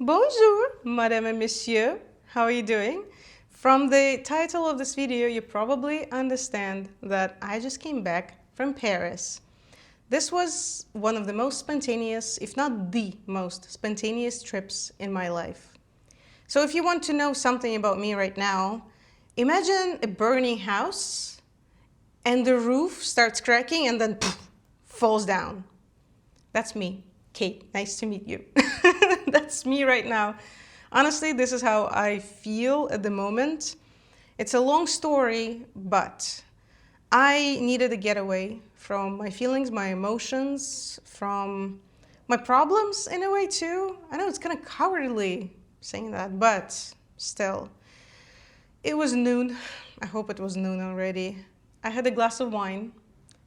Bonjour, Madame and Monsieur. How are you doing? From the title of this video, you probably understand that I just came back from Paris. This was one of the most spontaneous, if not the most spontaneous trips in my life. So if you want to know something about me right now, imagine a burning house and the roof starts cracking and then poof, falls down. That's me, Kate. Nice to meet you. That's me right now. Honestly, this is how I feel at the moment. It's a long story, but I needed a getaway from my feelings, my emotions, from my problems in a way too. I know it's kind of cowardly saying that, but still. It was noon. I hope it was noon already. I had a glass of wine.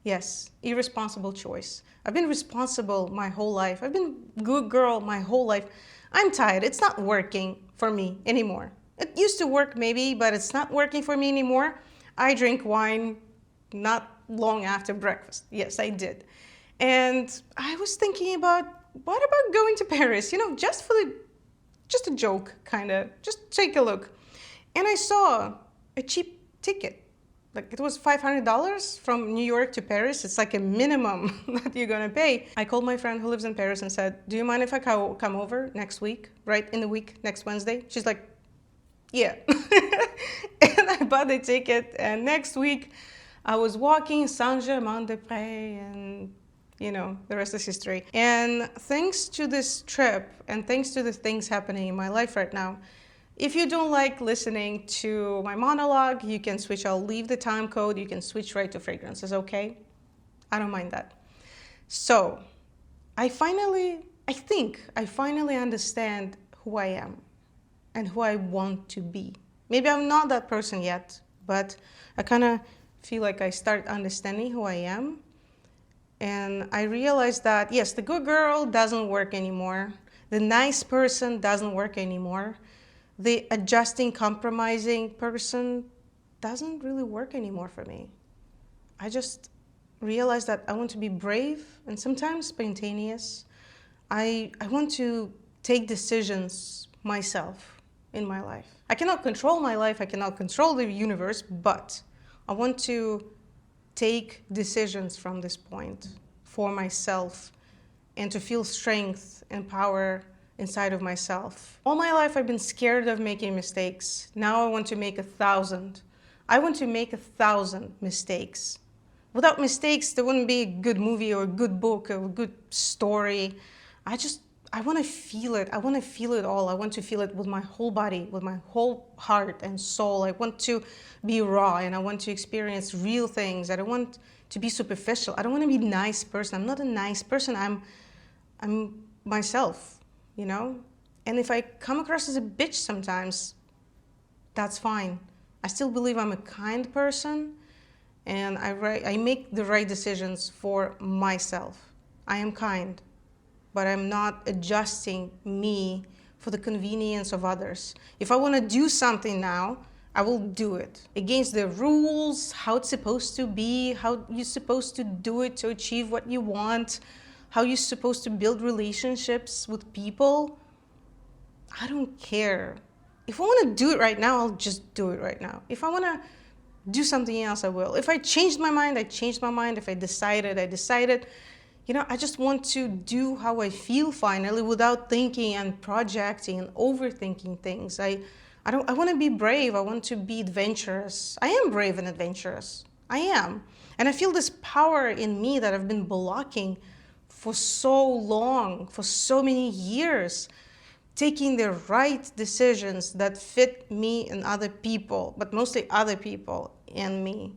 Yes, irresponsible choice. I've been responsible my whole life. I've been a good girl my whole life. I'm tired. It's not working for me anymore. It used to work maybe, but it's not working for me anymore. I drink wine not long after breakfast. Yes, I did. And I was thinking about, what about going to Paris? You know, just a joke, kind of. Just take a look. And I saw a cheap ticket. Like it was $500 from New York to Paris. It's like a minimum that you're gonna pay. I called my friend who lives in Paris and said, do you mind if I come over next week, right in the week, next Wednesday? She's like, yeah. And I bought the ticket, and next week I was walking Saint-Germain-des-Prés, and you know, the rest is history. And thanks to this trip and thanks to the things happening in my life right now, if you don't like listening to my monologue, you can switch. I'll leave the time code. You can switch right to fragrances, okay? I don't mind that. So, I think I finally understand who I am and who I want to be. Maybe I'm not that person yet, but I kind of feel like I start understanding who I am. And I realized that, yes, the good girl doesn't work anymore. The nice person doesn't work anymore. The adjusting, compromising person doesn't really work anymore for me. I just realized that I want to be brave and sometimes spontaneous. I want to take decisions myself in my life. I cannot control my life, I cannot control the universe, but I want to take decisions from this point for myself and to feel strength and power inside of myself. All my life I've been scared of making mistakes. Now I want to make 1,000. I want to make 1,000 mistakes. Without mistakes, there wouldn't be a good movie or a good book or a good story. I want to feel it. I want to feel it all. I want to feel it with my whole body, with my whole heart and soul. I want to be raw and I want to experience real things. I don't want to be superficial. I don't want to be a nice person. I'm not a nice person. I'm myself. You know? And if I come across as a bitch sometimes, that's fine. I still believe I'm a kind person and I make the right decisions for myself. I am kind, but I'm not adjusting me for the convenience of others. If I want to do something now, I will do it against the rules, how it's supposed to be, how you're supposed to do it to achieve what you want, how you're supposed to build relationships with people. I don't care. If I want to do it right now, I'll just do it right now. If I want to do something else, I will. If I changed my mind, I changed my mind. If I decided, I decided. You know, I just want to do how I feel finally without thinking and projecting and overthinking things. I want to be brave. I want to be adventurous. I am brave and adventurous. I am. And I feel this power in me that I've been blocking for so long, for so many years, taking the right decisions that fit me and other people, but mostly other people and me.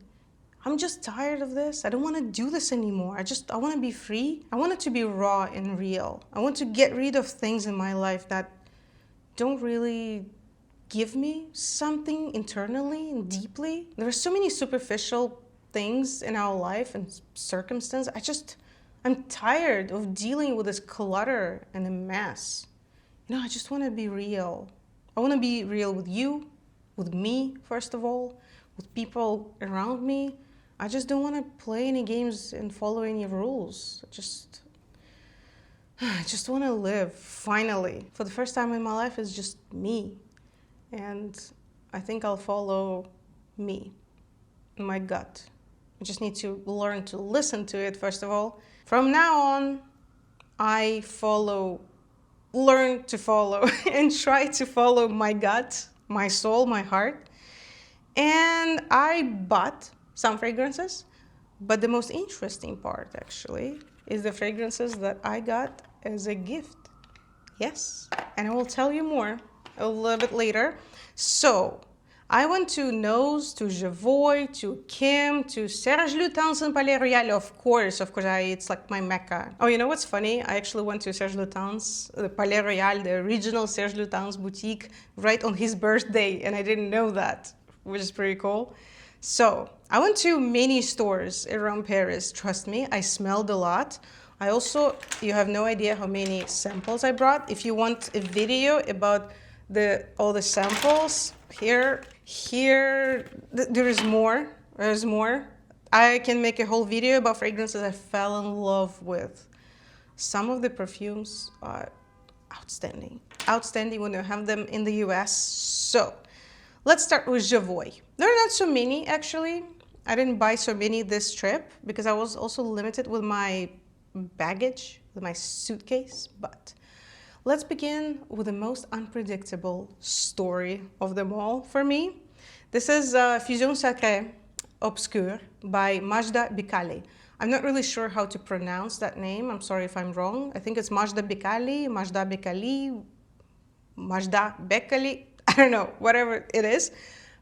I'm just tired of this. I don't want to do this anymore. I want to be free. I want it to be raw and real. I want to get rid of things in my life that don't really give me something internally and deeply. There are so many superficial things in our life and circumstances. I'm tired of dealing with this clutter and a mess. You know, I just want to be real. I want to be real with you, with me, first of all, with people around me. I just don't want to play any games and follow any rules. I just want to live, finally. For the first time in my life, it's just me. And I think I'll follow me, my gut. I just need to learn to listen to it, first of all. From now on, I learn to follow and try to follow my gut, my soul, my heart. And I bought some fragrances, but the most interesting part, actually, is the fragrances that I got as a gift. Yes, and I will tell you more a little bit later. So, I went to Nose, to Jovoy, to Kim, to Serge Lutens and Palais Royal, of course, it's like my mecca. Oh, you know what's funny? I actually went to Serge Lutens, the Palais Royal, the original Serge Lutens boutique, right on his birthday, and I didn't know that, which is pretty cool. So, I went to many stores around Paris, trust me, I smelled a lot. I also, you have no idea how many samples I brought. If you want a video about all the samples, here, there is more, there's more. I can make a whole video about fragrances I fell in love with. Some of the perfumes are outstanding. Outstanding when you have them in the US. So, let's start with Jovoy. There are not so many, actually. I didn't buy so many this trip because I was also limited with my baggage, with my suitcase. But let's begin with the most unpredictable story of them all for me. This is Fusion Sacree, Obscur by Majda Bekkali. I'm not really sure how to pronounce that name. I'm sorry if I'm wrong. I think it's Majda Bekkali, Majda Bekkali, Majda Bekkali. I don't know, whatever it is.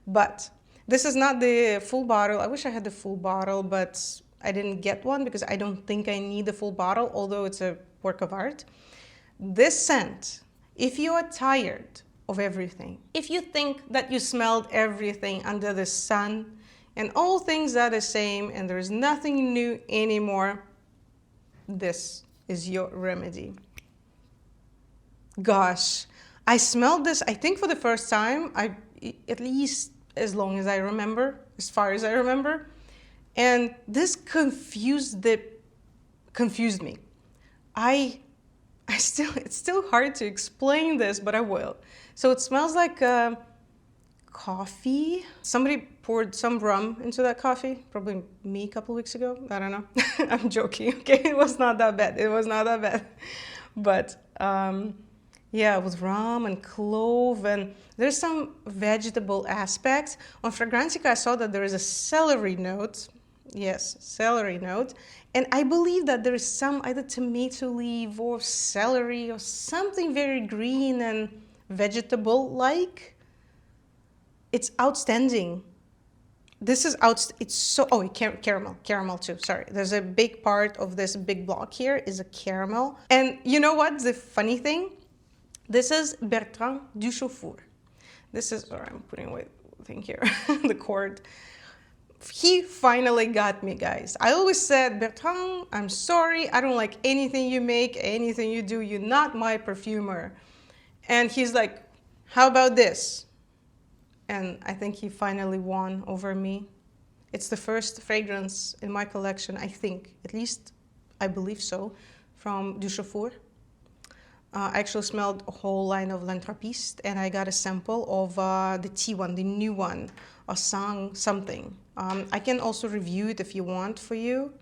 But this is not the full bottle. I wish I had the full bottle, but I didn't get one because I don't think I need the full bottle, although it's a work of art. This scent, if you are tired of everything, if you think that you smelled everything under the sun and all things are the same and there is nothing new anymore, this is your remedy. Gosh, I smelled this, I think for the first time, at least as long as I remember, as far as I remember, and this confused me. It's still hard to explain this, but I will. So it smells like coffee. Somebody poured some rum into that coffee, probably me a couple weeks ago. I don't know. I'm joking, okay? It was not that bad. But yeah, with rum and clove, and there's some vegetable aspects. On Fragrantica, I saw that there is a celery note. Yes, celery note. And I believe that there is some either tomato leaf or celery or something very green and vegetable-like. It's outstanding. This is it's so, caramel too, sorry. There's a big part of this big block here is a caramel. And you know what, the funny thing? This is Bertrand Duchaufour. This is, sorry, I'm putting away the thing here, the cord. He finally got me, guys. I always said, Bertrand, I'm sorry, I don't like anything you make, anything you do, you're not my perfumer. And he's like, how about this? And I think he finally won over me. It's the first fragrance in my collection, I think, at least I believe so, from Duchaufour. I actually smelled a whole line of L'Entrapiste, and I got a sample of the tea one, the new one, a song something. I can also review it if you want for you.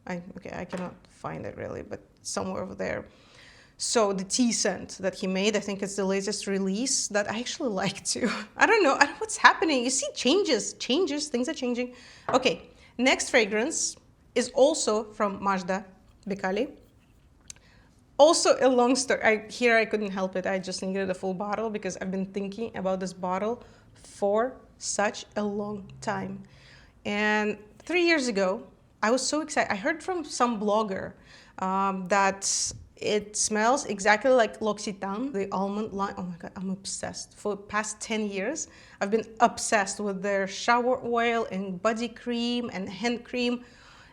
I cannot find it really, but somewhere over there. So the tea scent that he made, I think it's the latest release that I actually like too. I don't know what's happening. You see changes, things are changing. Okay, next fragrance is also from Majda Bekkali. Also a long story. I couldn't help it. I just needed a full bottle because I've been thinking about this bottle for such a long time. And 3 years ago, I was so excited. I heard from some blogger that it smells exactly like L'Occitane, the almond line. Oh my God, I'm obsessed. For the past 10 years, I've been obsessed with their shower oil and body cream and hand cream.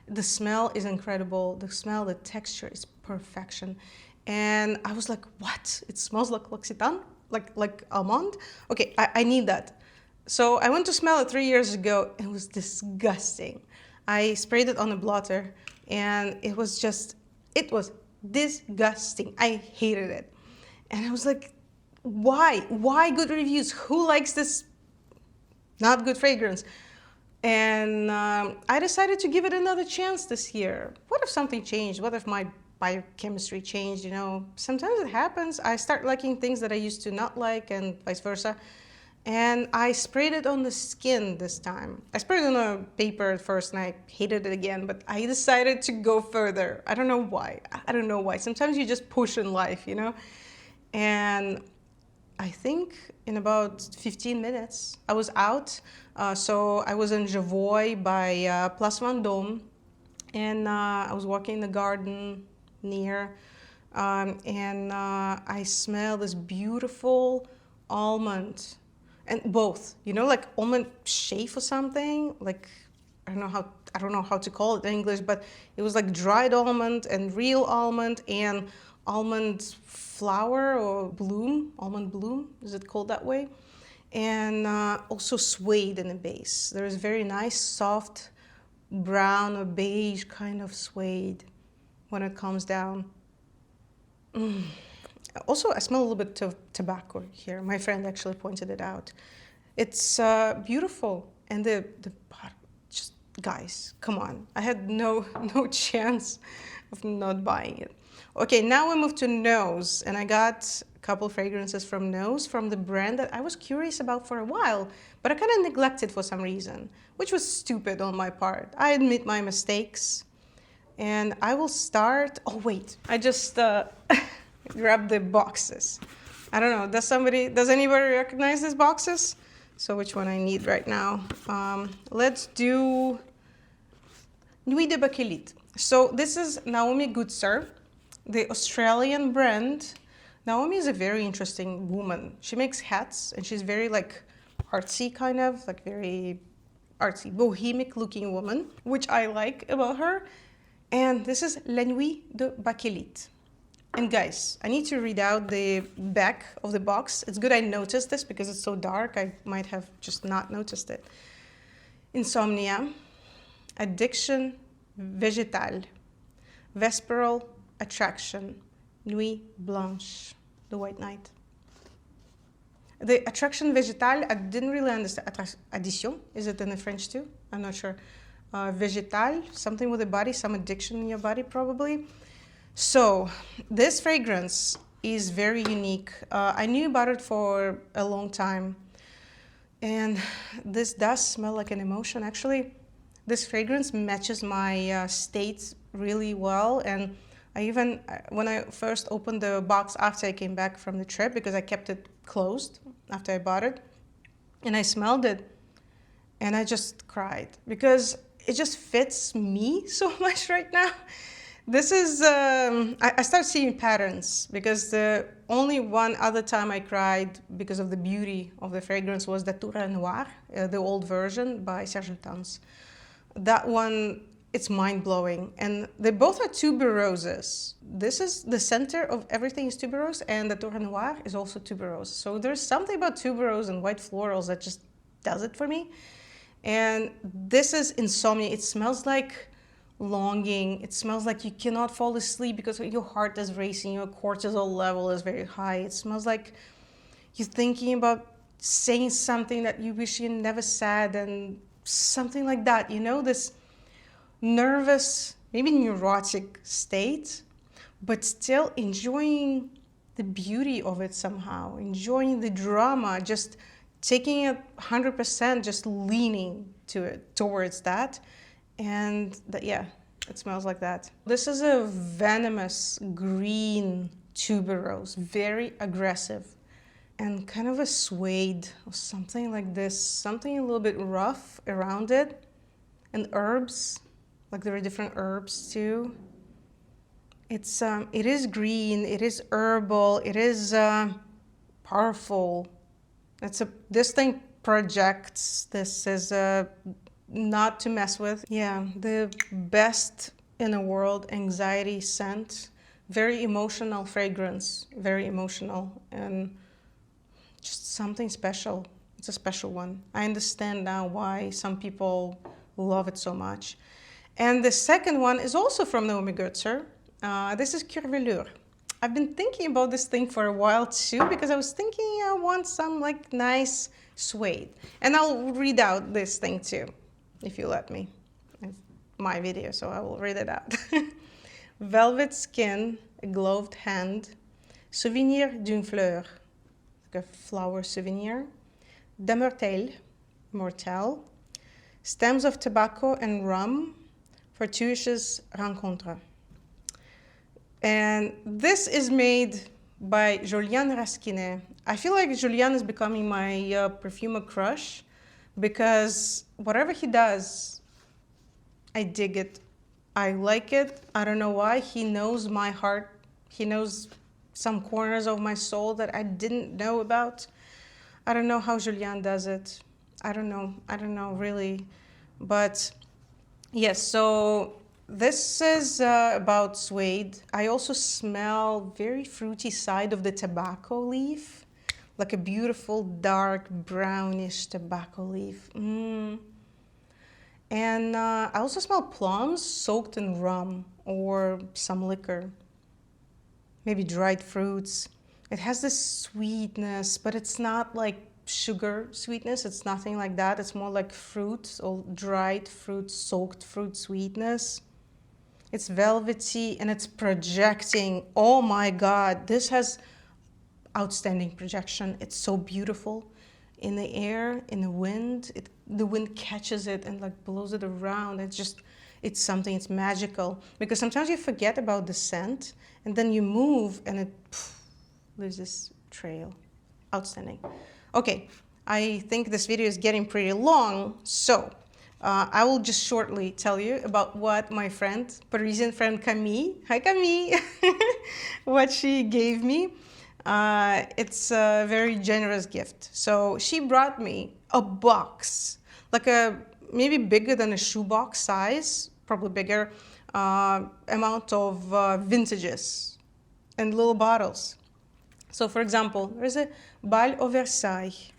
The smell is incredible. The texture is perfection. And I was like, what? It smells like L'Occitane? Like almond? Okay, I need that. So I went to smell it 3 years ago. It was disgusting. I sprayed it on a blotter and it was disgusting. I hated it. And I was like, why? Why good reviews? Who likes this not good fragrance? And I decided to give it another chance this year. What if something changed? What if my biochemistry changed? You know, sometimes it happens. I start liking things that I used to not like, and vice versa. And I sprayed it on the skin this time. I sprayed it on a paper at first and I hated it again, but I decided to go further. I don't know why. I don't know why. Sometimes you just push in life, you know? And I think in about 15 minutes, I was out. So I was in Jovoy by Place Vendôme, and I was walking in the garden near, and I smelled this beautiful almond. And both, you know, like almond shave or something, like I don't know how to call it in English, but it was like dried almond and real almond and almond flower or bloom, almond bloom, is it called that way? And also suede in the base. There is very nice, soft, brown or beige kind of suede when it comes down. Also, I smell a little bit of tobacco here. My friend actually pointed it out. It's beautiful. And the just guys, come on. I had no chance of not buying it. Okay, now we move to Nose. And I got a couple fragrances from Nose, from the brand that I was curious about for a while, but I kind of neglected for some reason, which was stupid on my part. I admit my mistakes. And I will start, oh wait, I just grab the boxes. I don't know, does anybody recognize these boxes? So which one I need right now? Let's do Nuit de Bakelite. So this is Naomi Goodsir, the Australian brand. Naomi is a very interesting woman. She makes hats and she's very like artsy kind of, like very artsy, bohemic looking woman, which I like about her. And this is La Nuit de Bakelite. And guys, I need to read out the back of the box. It's good I noticed this because it's so dark. I might have just not noticed it. Insomnia, addiction, végétal, vesperal, attraction, nuit blanche, the white night. The attraction végétal, I didn't really understand. Addition, is it in the French too? I'm not sure. Végétal, something with the body, some addiction in your body probably. So this fragrance is very unique. I knew about it for a long time. And this does smell like an emotion. Actually, this fragrance matches my state really well. And I even, when I first opened the box after I came back from the trip, because I kept it closed after I bought it, and I smelled it, and I just cried because it just fits me so much right now. This is, I start seeing patterns because the only one other time I cried because of the beauty of the fragrance was Datura Noir, the old version by Serge Lutens. That one, it's mind-blowing. And they both are tuberoses. This is the center of everything is tuberose, and Datura Noir is also tuberose. So there's something about tuberose and white florals that just does it for me. And this is insomnia. It smells like longing. It smells like you cannot fall asleep because your heart is racing, your cortisol level is very high. It smells like you're thinking about saying something that you wish you never said, and something like that, you know, this nervous, maybe neurotic state, but still enjoying the beauty of it somehow, enjoying the drama, just taking it 100%, just leaning to it, towards that. And yeah, it smells like that. This is a venomous green tuberose, very aggressive, and kind of a suede or something like this, something a little bit rough around it, and herbs, like there are different herbs too. It's it is green, it is herbal, it is powerful. This thing projects. This is not to mess with. Yeah, the best in the world anxiety scent. Very emotional fragrance, very emotional, and just something special. It's a special one. I understand now why some people love it so much. And the second one is also from Naomi Goodsir. This is Cuir Velours. I've been thinking about this thing for a while too, because I was thinking I want some like nice suede. And I'll read out this thing too, if you let me. It's my video, so I will read it out. Velvet skin, a gloved hand, souvenir d'une fleur, like a flower souvenir, d'amortel, mortel, stems of tobacco and rum, fortuitous rencontre. And this is made by Julian Rasquinet. I feel like Julian is becoming my perfumer crush because whatever he does, I dig it. I like it. I don't know why. He knows my heart. He knows some corners of my soul that I didn't know about. I don't know how Julian does it. I don't know really. But yes, so this is about suede. I also smell very fruity side of the tobacco leaf, like a beautiful dark brownish tobacco leaf. And I also smell plums soaked in rum or some liquor, maybe dried fruits. It has this sweetness, but it's not like sugar sweetness. It's nothing like that. It's more like fruit or dried fruit, soaked fruit sweetness. It's velvety and it's projecting. Oh my God, this has outstanding projection. It's so beautiful in the air, in the wind. The wind catches it and like blows it around. It's something, it's magical. Because sometimes you forget about the scent and then you move and it leaves this trail. Outstanding. Okay, I think this video is getting pretty long, so I will just shortly tell you about what my friend, Parisian friend Camille, hi Camille, what she gave me. It's a very generous gift. So she brought me a box, like maybe bigger than a shoebox size, probably bigger, amount of vintages and little bottles. So for example, there's a Bal au Versailles.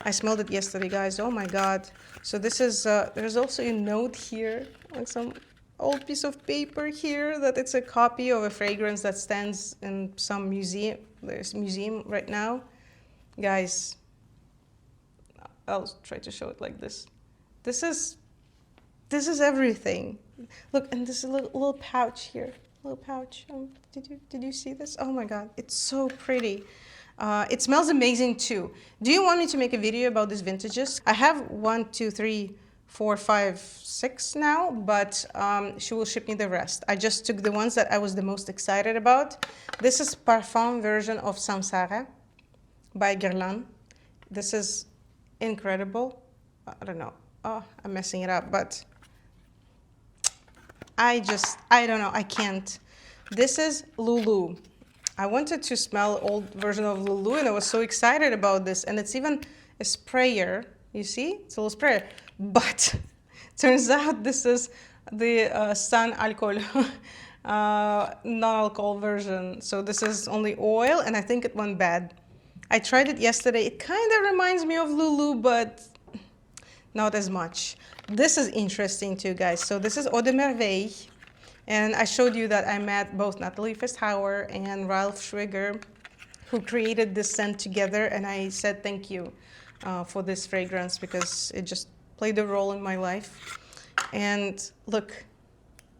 I smelled it yesterday, guys. Oh my God. So this is, there's also a note here, like some old piece of paper here, that it's a copy of a fragrance that stands in some museum. There's a museum right now. Guys, I'll try to show it like this. This is everything. Look, and this is a little pouch here. Little pouch. Did you see this? Oh my God, it's so pretty. It smells amazing too. Do you want me to make a video about these vintages? I have 1, 2, 3, 4, 5, 6 now, but she will ship me the rest. I just took the ones that I was the most excited about. This is Parfum version of Samsara by Guerlain. This is incredible. I don't know. Oh, I'm messing it up, but I don't know, I can't. This is LouLou. I wanted to smell old version of LouLou and I was so excited about this. And it's even a sprayer, you see? It's a little sprayer. But turns out this is the sans alcohol, non-alcohol version. So this is only oil and I think it went bad. I tried it yesterday. It kind of reminds me of LouLou, but not as much. This is interesting too, guys. So this is Eau de Merveille. And I showed you that I met both Natalie Festhauer and Ralph Schwiger, who created this scent together. And I said thank you for this fragrance because it just played a role in my life. And look,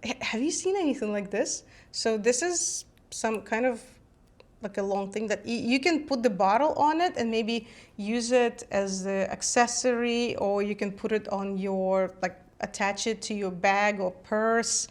have you seen anything like this? So this is some kind of like a long thing that you can put the bottle on it and maybe use it as the accessory, or you can put it on your, like attach it to your bag or purse.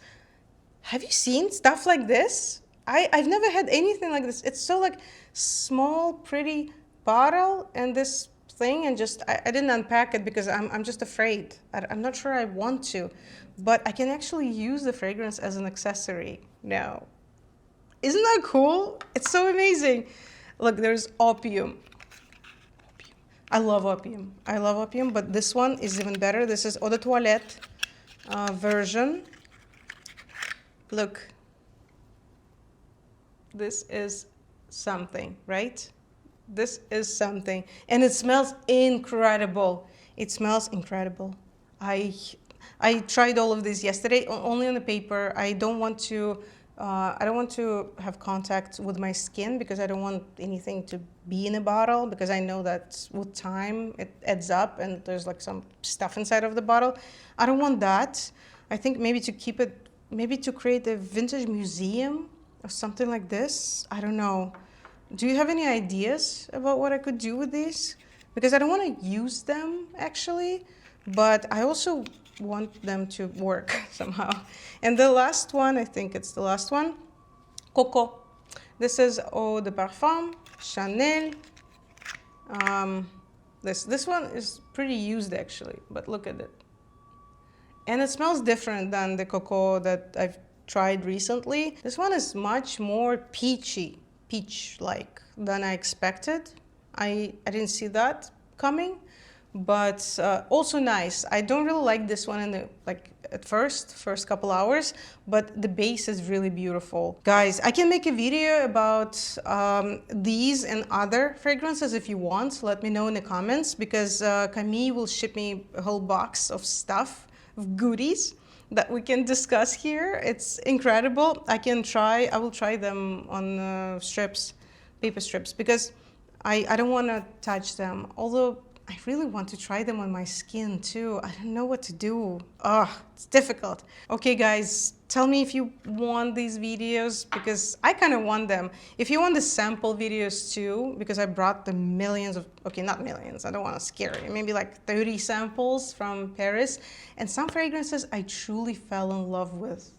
Have you seen stuff like this? I've never had anything like this. It's so like small, pretty bottle and this thing, and just, I didn't unpack it because I'm just afraid. I'm not sure I want to, but I can actually use the fragrance as an accessory now. Isn't that cool? It's so amazing. Look, there's Opium. I love Opium. I love Opium, but this one is even better. This is Eau de Toilette version. Look. This is something, right? This is something. And it smells incredible. It smells incredible. I tried all of this yesterday, only on the paper. I don't want to I don't want to have contact with my skin because I don't want anything to be in a bottle, because I know that with time it adds up and there's like some stuff inside of the bottle. I don't want that. I think maybe to keep it, maybe to create a vintage museum or something like this. I don't know. Do you have any ideas about what I could do with these? Because I don't want to use them actually, but I also want them to work somehow. And the last one, I think it's the last one, Coco. This is Eau de Parfum, Chanel. This one is pretty used actually, but look at it. And it smells different than the Coco that I've tried recently. This one is much more peachy, peach-like than I expected. I didn't see that coming. But also nice. I don't really like this one in the at first couple hours, but the base is really beautiful. Guys, I can make a video about these and other fragrances if you want. Let me know in the comments, because Camille will ship me a whole box of stuff, of goodies that we can discuss here. It's incredible. I will try them on strips, paper strips, because I don't want to touch them. Although I really want to try them on my skin too. I don't know what to do. It's difficult. Okay guys, tell me if you want these videos, because I kind of want them. If you want the sample videos too, because I brought the millions of, okay, not millions, I don't want to scare you, maybe like 30 samples from Paris, and some fragrances I truly fell in love with.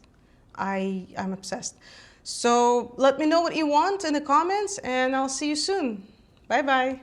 I'm obsessed. So let me know what you want in the comments, and I'll see you soon. Bye bye.